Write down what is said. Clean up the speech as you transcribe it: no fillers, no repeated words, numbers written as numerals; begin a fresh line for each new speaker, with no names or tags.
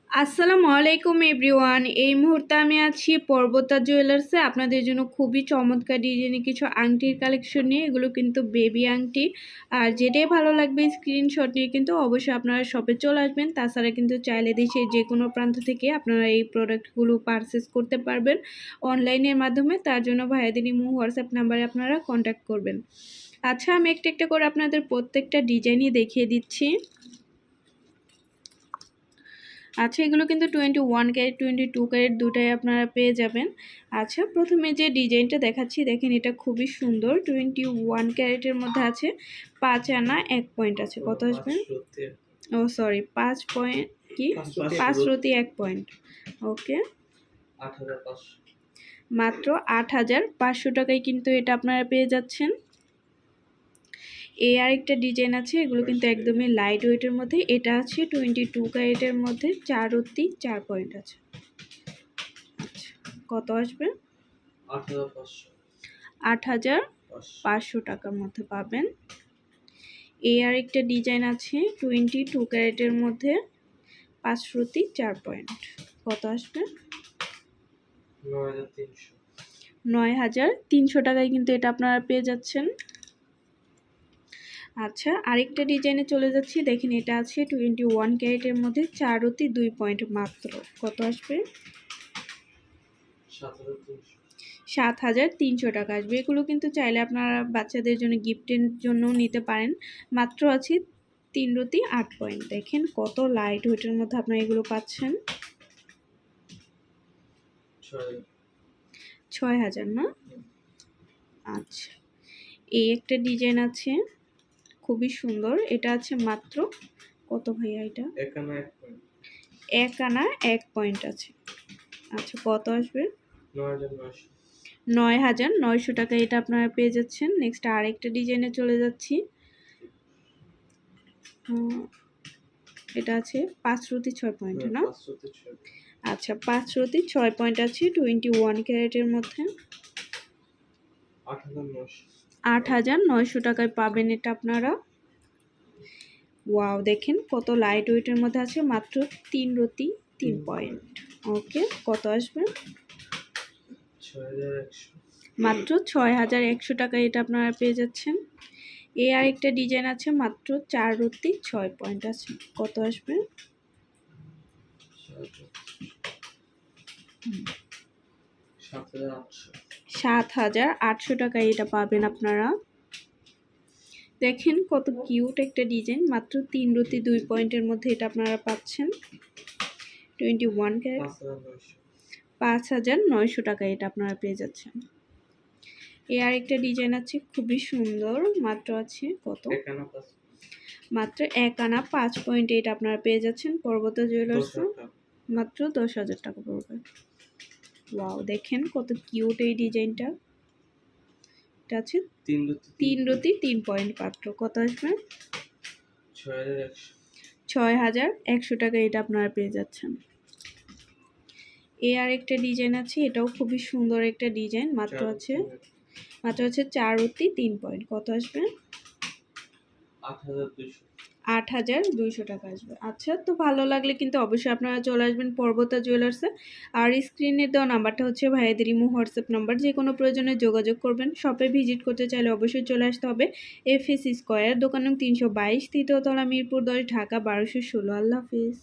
আসসালামু আলাইকুম এভরিওয়ান। এই মুহূর্তে আমি আছি পর্বতা জুয়েলার্সে আপনাদের জন্য খুবই চমৎকার ডিজাইনের কিছু আংটির কালেকশন নিয়ে। এগুলো কিন্তু বেবি আংটি, আর যেটাই ভালো লাগবে স্ক্রিনশট নিয়ে কিন্তু অবশ্যই আপনারা শপে চলে আসবেন। তাছাড়া কিন্তু চাইলে দেশের যে কোনো প্রান্ত থেকে আপনারা এই প্রোডাক্টগুলো পারচেস করতে পারবেন অনলাইনের মাধ্যমে। তার জন্য ভাইয়াদের ইমো হোয়াটসঅ্যাপ নাম্বারে আপনারা কন্ট্যাক্ট করবেন। আচ্ছা, আমি একটা একটা করে আপনাদের প্রত্যেকটা ডিজাইনই দেখিয়ে দিচ্ছি। আচ্ছা, এগুলো কিন্তু 21 ক্যারেট 22 ক্যারেট দুটাই আপনারা পেয়ে যাবেন। আচ্ছা, প্রথমে যে ডিজাইনটা দেখাচ্ছি দেখেন, এটা খুবই সুন্দর। 21 ক্যারেটের মধ্যে আছে, 5 আনা 1 পয়েন্ট আছে। কত আসবে? ও সরি, 5 পয়েন্ট কি 5 রতি 1 পয়েন্ট। ওকে, মাত্র 8,500 টাকায় কিন্তু এটা আপনারা পেয়ে যাচ্ছেন। এই আরেকটা ডিজাইন আছে, এগুলো কিন্তু একদমই লাইট ওয়েটের মধ্যে। এটা আছে 22 ক্যারেটের মধ্যে, 4 রতি 4 পয়েন্ট আছে। আচ্ছা, কত আসবে? 8,500 টাকার মধ্যে পাবেন। এই আরেকটা ডিজাইন আছে 22 ক্যারেটের মধ্যে, 5 রতি 4 পয়েন্ট। কত আসবে? 9,300 টাকায় কিন্তু এটা আপনারা পেয়ে যাচ্ছেন। আচ্ছা, আরেকটা ডিজাইনে চলে যাচ্ছি। দেখেন, এটা আছে 21 ক্যারেটের মধ্যে, 4 রতি 2 পয়েন্ট মাত্র। কত আসবে? 7,300 টাকা আসবে। এগুলো কিন্তু চাইলে আপনারা বাচ্চাদের জন্য গিফটের জন্য নিতে পারেন। মাত্র আছে 3 রতি 8 পয়েন্ট। দেখেন কত লাইট ওয়েটের মধ্যে আপনারা এগুলো পাচ্ছেন। 6,000 না? আচ্ছা, এই একটা ডিজাইন আছে খুবই সুন্দর। এটা আছে মাত্র কত ভাইয়া? এটা 1 আনা 1 পয়েন্ট আছে। আচ্ছা, কত আসবে? 9,900 টাকা এটা আপনারা পেয়ে যাচ্ছেন। নেক্সট আরেকটা ডিজাইনে চলে যাচ্ছি। এটা আছে 5 রতি 6 পয়েন্ট না? আচ্ছা, 5 রতি 6 পয়েন্ট আছে 21 ক্যারেটের মধ্যে, 8,900 টাকায় পাবেন এটা আপনারা। ওয়াও, দেখেন কত লাইট ওয়েটের মধ্যে আছে, মাত্র 3 রতি 3 পয়েন্ট। ওকে, কত আসবে? মাত্র 6,100 টাকায় এটা আপনারা পেয়ে যাচ্ছেন। এই আরেকটা ডিজাইন আছে, মাত্র 4 রতি 6 পয়েন্ট আছে। কত আসবে? 7,800 টাকায় এটা পাবেন আপনারা। দেখেন কত কিউট একটা ডিজাইন, মাত্র 3 রতি 2 পয়েন্টের মধ্যে এটা আপনারা পাচ্ছেন। 21 ক্যারেট, 5,900 টাকায় এটা আপনারা পেয়ে যাচ্ছেন। এই আরেকটা ডিজাইন আছে খুবই সুন্দর, মাত্র আছে কত? মাত্র 1 আনা 5 পয়েন্ট এটা আপনারা পেয়ে যাচ্ছেন পর্বতা জুয়েলার্স। মাত্র 10,000 টাকা পড়বে। ওয়াও, দেখেন কত কিউট এই ডিজাইনটা। এটা আছে 3 রতি 3 পয়েন্ট মাত্র। কত আসবে? 6,100 টাকা এটা আপনারা পেয়ে যাচ্ছেন। এই আরেকটা ডিজাইন আছে, এটাও খুবই সুন্দর একটা ডিজাইন। মাত্র আছে 4 রতি 3 পয়েন্ট। কত আসবে? 8,200 টাকা আসবে। আচ্ছা, তো ভালো লাগলে কিন্তু অবশ্যই আপনারা চলে আসবেন পর্বতা জুয়েলার্সে। আর স্ক্রিনে দেওয়া নাম্বারটা হচ্ছে ভাইয়াদের ইমো হোয়াটসঅ্যাপ নাম্বার। যে কোনো প্রয়োজনে যোগাযোগ করবেন। শপে ভিজিট করতে চাইলে অবশ্যই চলে আসতে হবে FS স্কয়ার, দোকান নং 322, তৃতীয় তলা, মিরপুর 10, ঢাকা 1216। আল্লাহ হাফিজ।